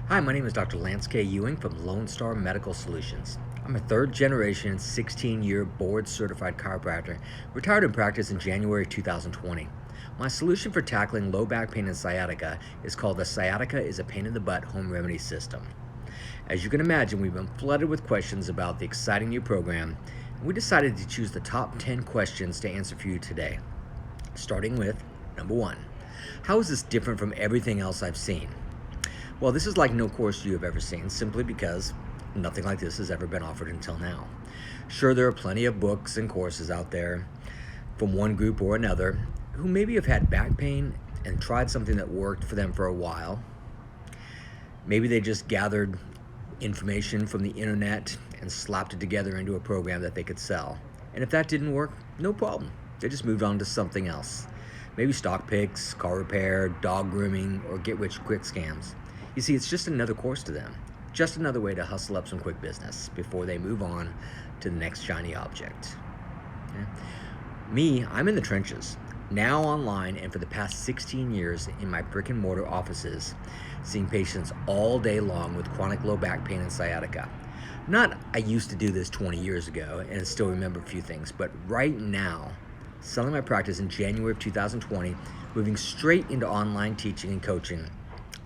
Hi, my name is Dr. Lance K. Ewing from Lone Star Medical Solutions. I'm a third generation, 16-year board certified chiropractor, retired in practice in January 2020. My solution for tackling low back pain and sciatica is called the Sciatica is a Pain in the Butt Home Remedy System. As you can imagine, we've been flooded with questions about the exciting new program, and we decided to choose the top 10 questions to answer for you today. Starting with number 1. How is this different from everything else I've seen? Well, this is like no course you have ever seen, simply because nothing like this has ever been offered until now. Sure, there are plenty of books and courses out there from one group or another who maybe have had back pain and tried something that worked for them for a while. Maybe they just gathered information from the internet and slapped it together into a program that they could sell. And if that didn't work, no problem. They just moved on to something else. Maybe stock picks, car repair, dog grooming, or get-rich-quick scams. You see, it's just another course to them, just another way to hustle up some quick business before they move on to the next shiny object. Okay? Me, I'm in the trenches, now online and for the past 16 years in my brick and mortar offices, seeing patients all day long with chronic low back pain and sciatica. Not I used to do this 20 years ago and still remember a few things, but right now, selling my practice in January of 2020, moving straight into online teaching and coaching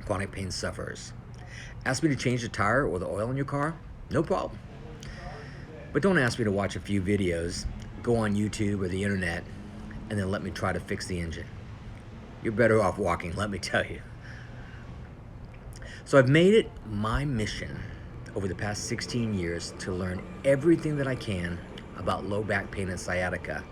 chronic pain sufferers. Ask me to change the tire or the oil in your car? No problem. But don't ask me to watch a few videos, go on YouTube or the internet, and then let me try to fix the engine. You're better off walking, let me tell you. So I've made it my mission over the past 16 years to learn everything that I can about low back pain and sciatica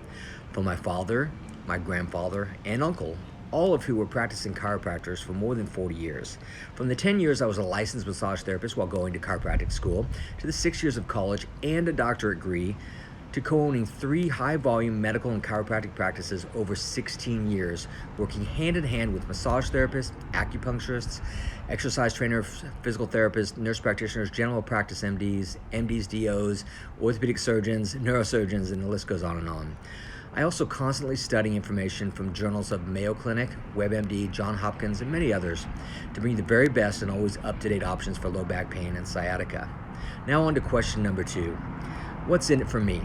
from my father, my grandfather, and uncle, all of who were practicing chiropractors for more than 40 years. From the 10 years I was a licensed massage therapist while going to chiropractic school, to the 6 years of college and a doctorate degree, to co-owning 3 high-volume medical and chiropractic practices over 16 years, working hand-in-hand with massage therapists, acupuncturists, exercise trainers, physical therapists, nurse practitioners, general practice MDs, MDs, DOs, orthopedic surgeons, neurosurgeons, and the list goes on and on. I also constantly study information from journals of Mayo Clinic, WebMD, Johns Hopkins, and many others to bring you the very best and always up-to-date options for low back pain and sciatica. Now on to question number 2. What's in it for me?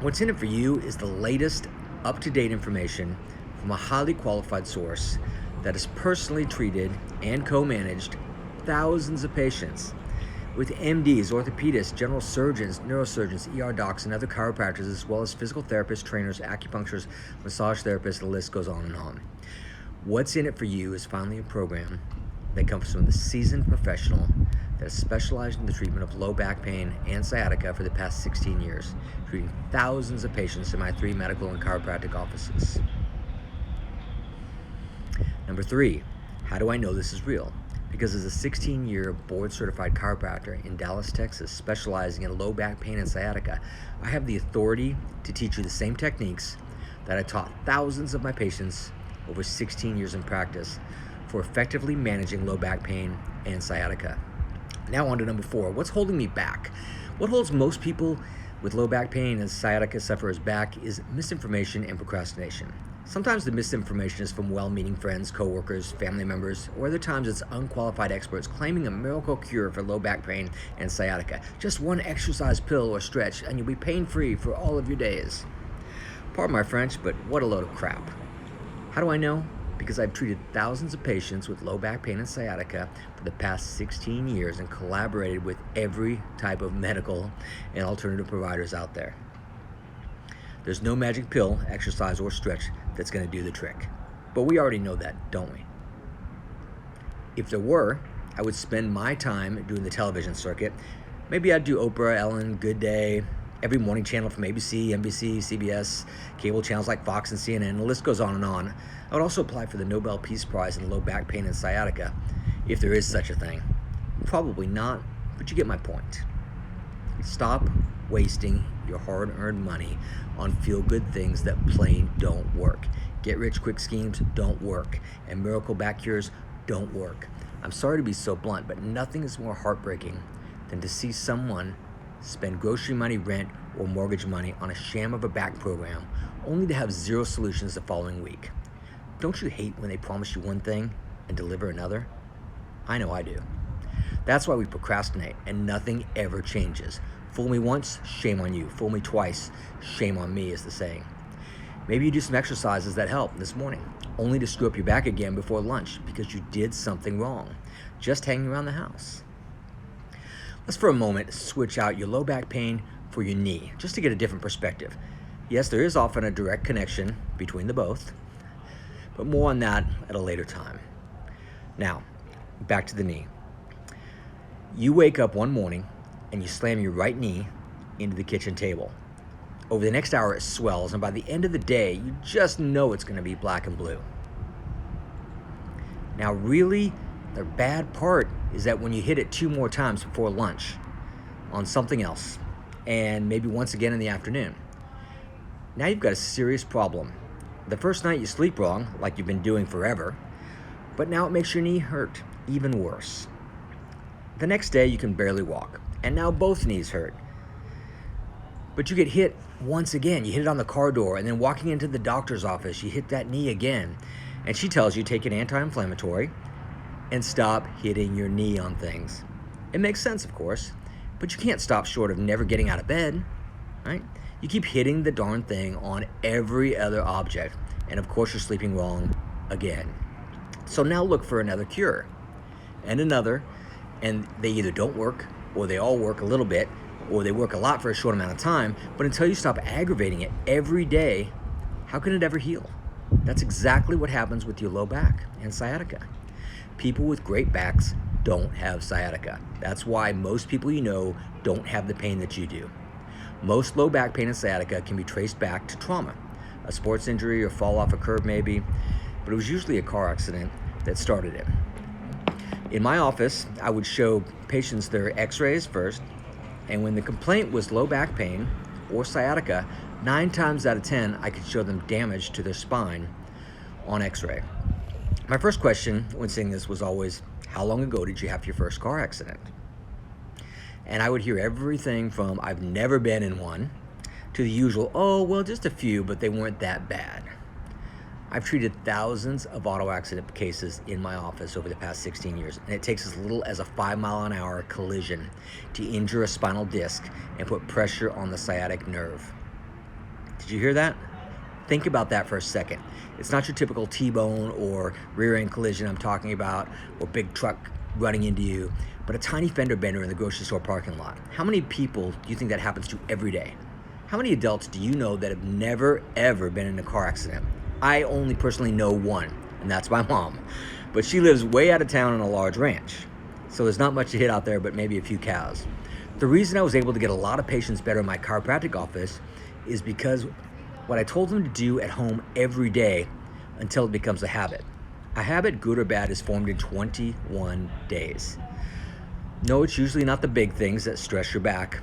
What's in it for you is the latest up-to-date information from a highly qualified source that has personally treated and co-managed thousands of patients with MDs, orthopedists, general surgeons, neurosurgeons, ER docs, and other chiropractors, as well as physical therapists, trainers, acupuncturists, massage therapists, the list goes on and on. What's in it for you is finally a program that comes from the seasoned professional that has specialized in the treatment of low back pain and sciatica for the past 16 years, treating thousands of patients in my 3 medical and chiropractic offices. Number 3, how do I know this is real? Because as a 16-year board-certified chiropractor in Dallas, Texas, specializing in low back pain and sciatica, I have the authority to teach you the same techniques that I taught thousands of my patients over 16 years in practice for effectively managing low back pain and sciatica. Now on to number 4, what's holding me back? What holds most people with low back pain and sciatica sufferers back is misinformation and procrastination. Sometimes the misinformation is from well-meaning friends, coworkers, family members, or other times it's unqualified experts claiming a miracle cure for low back pain and sciatica. Just one exercise pill or stretch and you'll be pain-free for all of your days. Pardon my French, but what a load of crap. How do I know? Because I've treated thousands of patients with low back pain and sciatica for the past 16 years and collaborated with every type of medical and alternative providers out there. There's no magic pill, exercise, or stretch that's going to do the trick. But we already know that, don't we? If there were, I would spend my time doing the television circuit. Maybe I'd do Oprah, Ellen, Good Day, every morning channel from ABC, NBC, CBS, cable channels like Fox and CNN, the list goes on and on. I would also apply for the Nobel Peace Prize in low back pain and sciatica, if there is such a thing. Probably not, but you get my point. Stop wasting your hard-earned money on feel-good things that plain don't work. Get-rich-quick schemes don't work, and miracle back cures don't work. I'm sorry to be so blunt, but nothing is more heartbreaking than to see someone spend grocery money, rent, or mortgage money on a sham of a back program, only to have 0 solutions the following week. Don't you hate when they promise you one thing and deliver another? I know I do. That's why we procrastinate and nothing ever changes. Fool me once, shame on you. Fool me twice, shame on me is the saying. Maybe you do some exercises that help this morning, only to screw up your back again before lunch because you did something wrong, just hanging around the house. Let's for a moment switch out your low back pain for your knee, just to get a different perspective. Yes, there is often a direct connection between the both, but more on that at a later time. Now, back to the knee. You wake up one morning and you slam your right knee into the kitchen table. Over the next hour, it swells, and by the end of the day, you just know it's going to be black and blue. Now, really, the bad part is that when you hit it 2 more times before lunch on something else, and maybe once again in the afternoon, now you've got a serious problem. The first night you sleep wrong, like you've been doing forever, but now it makes your knee hurt even worse. The next day you can barely walk, and now both knees hurt. But you get hit once again. You hit it on the car door, and then walking into the doctor's office, you hit that knee again. And she tells you take an anti-inflammatory and stop hitting your knee on things. It makes sense, of course, but you can't stop short of never getting out of bed, right? You keep hitting the darn thing on every other object, and of course you're sleeping wrong again. So now look for another cure, and another, and they either don't work, or they all work a little bit, or they work a lot for a short amount of time, but until you stop aggravating it every day, how can it ever heal? That's exactly what happens with your low back and sciatica. People with great backs don't have sciatica. That's why most people you know don't have the pain that you do. Most low back pain and sciatica can be traced back to trauma, a sports injury or fall off a curb maybe, but it was usually a car accident that started it. In my office, I would show patients their x-rays first, and when the complaint was low back pain or sciatica, 9 times out of 10, I could show them damage to their spine on x-ray. My first question when seeing this was always, how long ago did you have your first car accident? And I would hear everything from, I've never been in one, to the usual, oh, well, just a few, but they weren't that bad. I've treated thousands of auto accident cases in my office over the past 16 years, and it takes as little as a 5-mile-an-hour collision to injure a spinal disc and put pressure on the sciatic nerve. Did you hear that? Think about that for a second. It's not your typical T-bone or rear-end collision I'm talking about, or big truck running into you, but a tiny fender bender in the grocery store parking lot. How many people do you think that happens to every day? How many adults do you know that have never, ever been in a car accident? I only personally know one, and that's my mom. But she lives way out of town on a large ranch, so there's not much to hit out there but maybe a few cows. The reason I was able to get a lot of patients better in my chiropractic office is because what I told them to do at home every day until it becomes a habit. A habit, good or bad, is formed in 21 days. No, it's usually not the big things that stress your back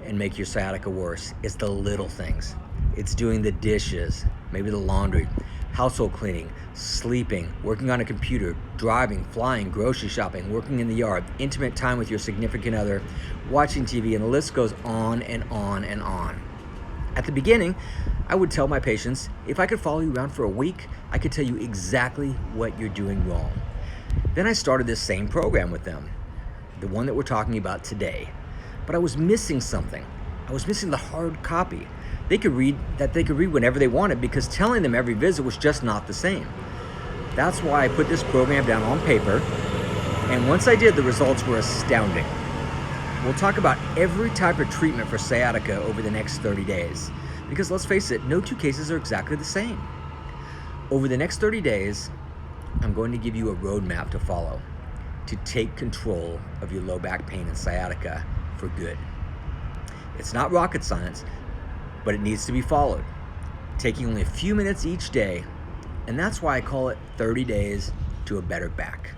and make your sciatica worse. It's the little things. It's doing the dishes, maybe the laundry, household cleaning, sleeping, working on a computer, driving, flying, grocery shopping, working in the yard, intimate time with your significant other, watching TV, and the list goes on and on and on. At the beginning, I would tell my patients, if I could follow you around for a week, I could tell you exactly what you're doing wrong. Then I started this same program with them, the one that we're talking about today. But I was missing something. I was missing the hard copy. They could read whenever they wanted, because telling them every visit was just not the same. That's why I put this program down on paper, and once I did, the results were astounding. We'll talk about every type of treatment for sciatica over the next 30 days, because let's face it, no 2 cases are exactly the same. Over the next 30 days, I'm going to give you a roadmap to follow to take control of your low back pain and sciatica for good. It's not rocket science, but it needs to be followed, taking only a few minutes each day, and that's why I call it 30 days to a better back.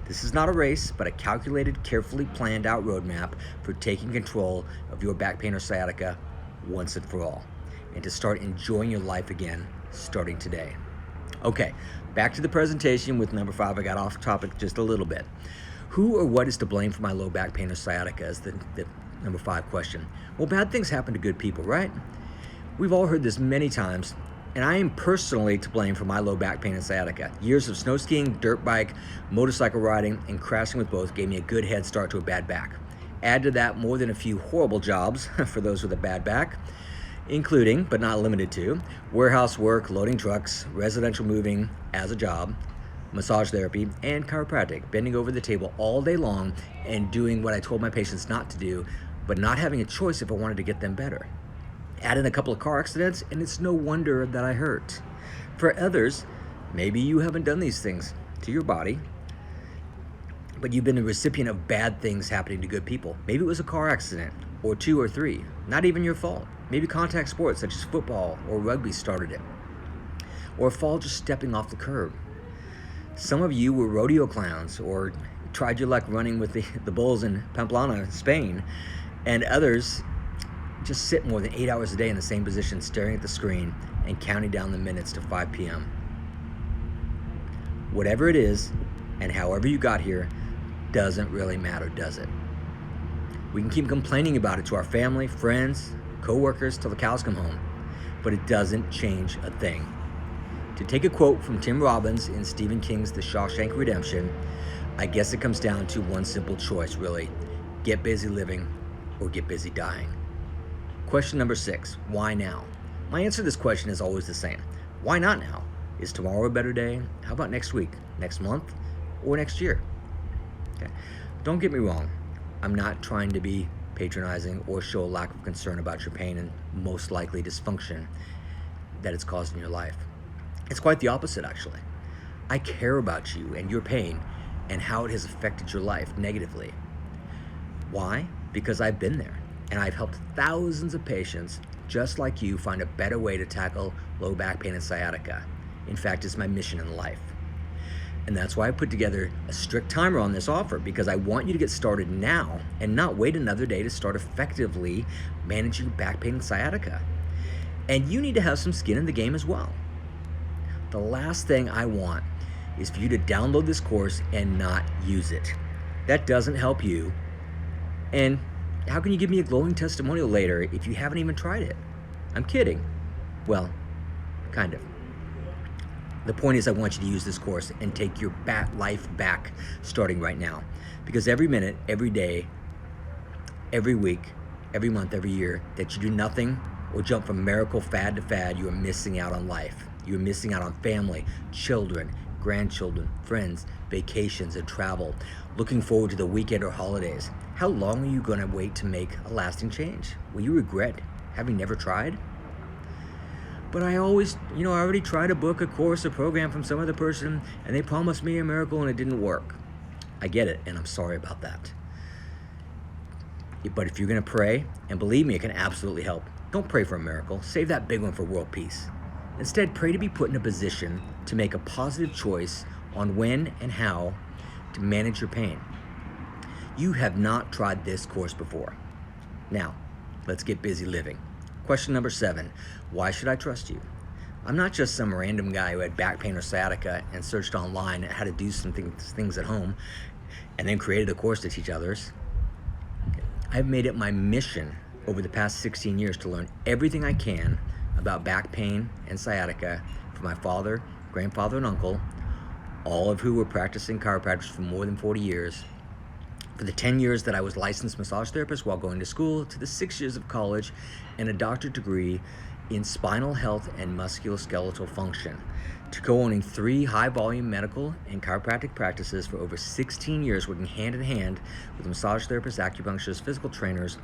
This is not a race, but a calculated, carefully planned out roadmap for taking control of your back pain or sciatica once and for all, and to start enjoying your life again starting today. Okay, back to the presentation with number 5. I got off topic just a little bit. Who or what is to blame for my low back pain or sciatica is the number 5 question. Well, bad things happen to good people, right? We've all heard this many times, And I am personally to blame for my low back pain and sciatica. Years of snow skiing, dirt bike, motorcycle riding, and crashing with both gave me a good head start to a bad back. Add to that more than a few horrible jobs for those with a bad back, including, but not limited to, warehouse work, loading trucks, residential moving as a job, massage therapy, and chiropractic, bending over the table all day long and doing what I told my patients not to do, but not having a choice if I wanted to get them better. Add in a couple of car accidents, and it's no wonder that I hurt. For others, maybe you haven't done these things to your body, but you've been the recipient of bad things happening to good people. Maybe it was a car accident, or 2 or 3, not even your fault. Maybe contact sports such as football or rugby started it, or a fall just stepping off the curb. Some of you were rodeo clowns or tried your luck running with the bulls in Pamplona, Spain, and others just sit more than 8 hours a day in the same position, staring at the screen and counting down the minutes to 5 p.m. Whatever it is, and however you got here, doesn't really matter, does it? We can keep complaining about it to our family, friends, co-workers till the cows come home, but it doesn't change a thing. To take a quote from Tim Robbins in Stephen King's The Shawshank Redemption, I guess it comes down to one simple choice, really. Get busy living or get busy dying. Question number 6, why now? My answer to this question is always the same. Why not now? Is tomorrow a better day? How about next week, next month, or next year? Okay. Don't get me wrong. I'm not trying to be patronizing or show a lack of concern about your pain and most likely dysfunction that it's caused in your life. It's quite the opposite, actually. I care about you and your pain and how it has affected your life negatively. Why? Because I've been there. And I've helped thousands of patients just like you find a better way to tackle low back pain and sciatica. In fact, it's my mission in life. And that's why I put together a strict timer on this offer, because I want you to get started now and not wait another day to start effectively managing back pain and sciatica. And you need to have some skin in the game as well. The last thing I want is for you to download this course and not use it. That doesn't help you. And how can you give me a glowing testimonial later if you haven't even tried it? I'm kidding. Well, kind of. The point is I want you to use this course and take your life back starting right now. Because every minute, every day, every week, every month, every year that you do nothing or jump from miracle fad to fad, you are missing out on life. You're missing out on family, children, grandchildren, friends, vacations, and travel. Looking forward to the weekend or holidays. How long are you going to wait to make a lasting change? Will you regret having never tried? But I always, I already tried to book a course, a program from some other person, and they promised me a miracle and it didn't work. I get it, and I'm sorry about that. But if you're going to pray, and believe me, it can absolutely help, don't pray for a miracle. Save that big one for world peace. Instead, pray to be put in a position to make a positive choice on when and how to manage your pain. You have not tried this course before. Now, let's get busy living. Question number 7, why should I trust you? I'm not just some random guy who had back pain or sciatica and searched online how to do some things at home and then created a course to teach others. I've made it my mission over the past 16 years to learn everything I can about back pain and sciatica from my father, grandfather, and uncle, all of who were practicing chiropractors for more than 40 years, for the 10 years that I was licensed massage therapist while going to school, to the 6 years of college and a doctorate degree in spinal health and musculoskeletal function, to co-owning 3 high-volume medical and chiropractic practices for over 16 years, working hand-in-hand with massage therapists, acupuncturists, physical trainers,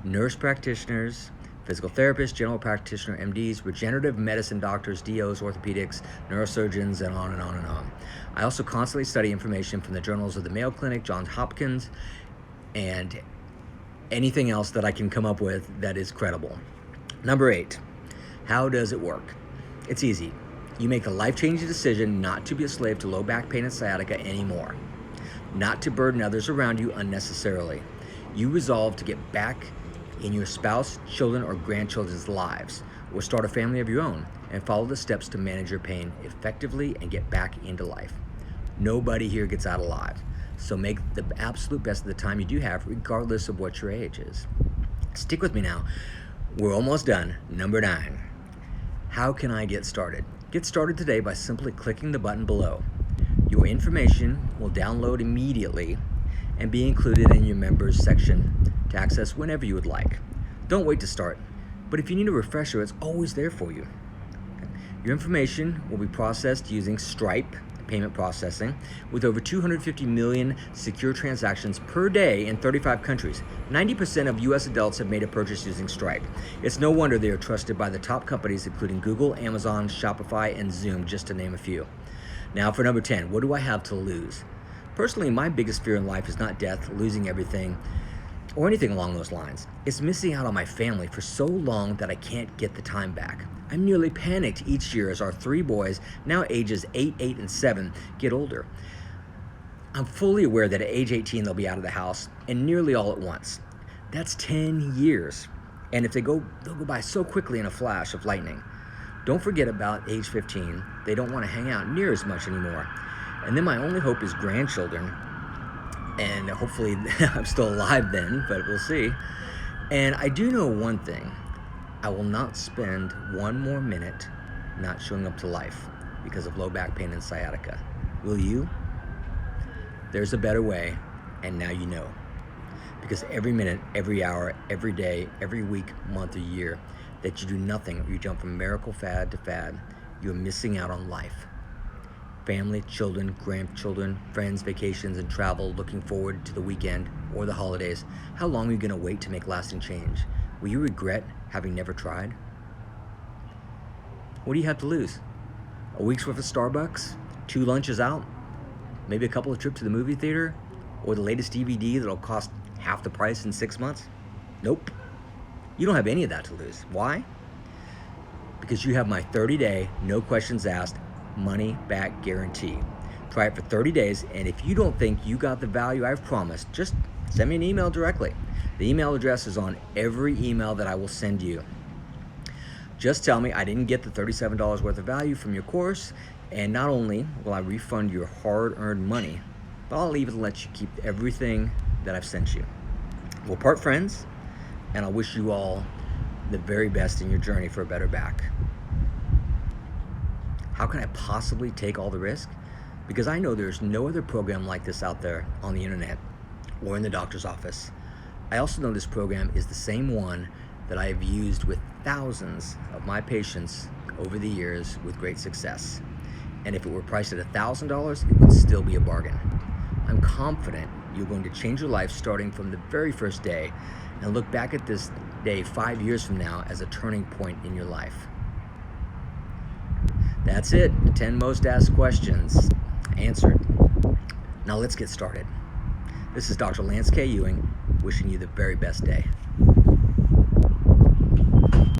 nurse practitioners, physical therapists, general practitioner, MDs, regenerative medicine doctors, DOs, orthopedics, neurosurgeons, and on and on and on. I also constantly study information from the journals of the Mayo Clinic, Johns Hopkins, and anything else that I can come up with that is credible. Number 8, how does it work? It's easy. You make the life-changing decision not to be a slave to low back pain and sciatica anymore, not to burden others around you unnecessarily. You resolve to get back in your spouse, children, or grandchildren's lives, or start a family of your own and follow the steps to manage your pain effectively and get back into life. Nobody here gets out alive, so make the absolute best of the time you do have, regardless of what your age is. Stick with me now. We're almost done. Number 9. How can I get started? Get started today by simply clicking the button below. Your information will download immediately and be included in your members section to access whenever you would like. Don't wait to start, but if you need a refresher, it's always there for you. Your information will be processed using Stripe payment processing with over 250 million secure transactions per day in 35 countries. 90% of US adults have made a purchase using Stripe. It's no wonder they are trusted by the top companies including Google, Amazon, Shopify, and Zoom, just to name a few. Now for number 10, what do I have to lose? Personally, my biggest fear in life is not death, losing everything, or anything along those lines. It's missing out on my family for so long that I can't get the time back. I'm nearly panicked each year as our 3 boys, now ages 8, 8, and 7, get older. I'm fully aware that at age 18 they'll be out of the house, and nearly all at once. That's 10 years. And if they'll go by so quickly in a flash of lightning. Don't forget about age 15. They don't want to hang out near as much anymore. And then my only hope is grandchildren. And hopefully I'm still alive then, but we'll see. And I do know one thing. I will not spend one more minute not showing up to life because of low back pain and sciatica. Will you? There's a better way, and now you know. Because every minute, every hour, every day, every week, month, or year that you do nothing or you jump from miracle fad to fad, you're missing out on life. Family, children, grandchildren, friends, vacations, and travel, looking forward to the weekend or the holidays. How long are you going to wait to make lasting change? Will you regret having never tried? What do you have to lose? A week's worth of Starbucks? 2 lunches out? Maybe a couple of trips to the movie theater? Or the latest DVD that'll cost half the price in 6 months? Nope. You don't have any of that to lose. Why? Because you have my 30-day, no questions asked, money back guarantee. Try it for 30 days, and if you don't think you got the value I've promised, just send me an email directly. The email address is on every email that I will send you. Just tell me I didn't get the $37 worth of value from your course, and not only will I refund your hard-earned money, but I'll even let you keep everything that I've sent you. We'll part friends, and I wish you all the very best in your journey for a better back. How can I possibly take all the risk? Because I know there's no other program like this out there on the internet or in the doctor's office. I also know this program is the same one that I have used with thousands of my patients over the years with great success. And if it were priced at $1,000, it would still be a bargain. I'm confident you're going to change your life starting from the very first day and look back at this day 5 years from now as a turning point in your life. That's it, the 10 most asked questions answered. Now let's get started. This is Dr. Lance K. Ewing, wishing you the very best day.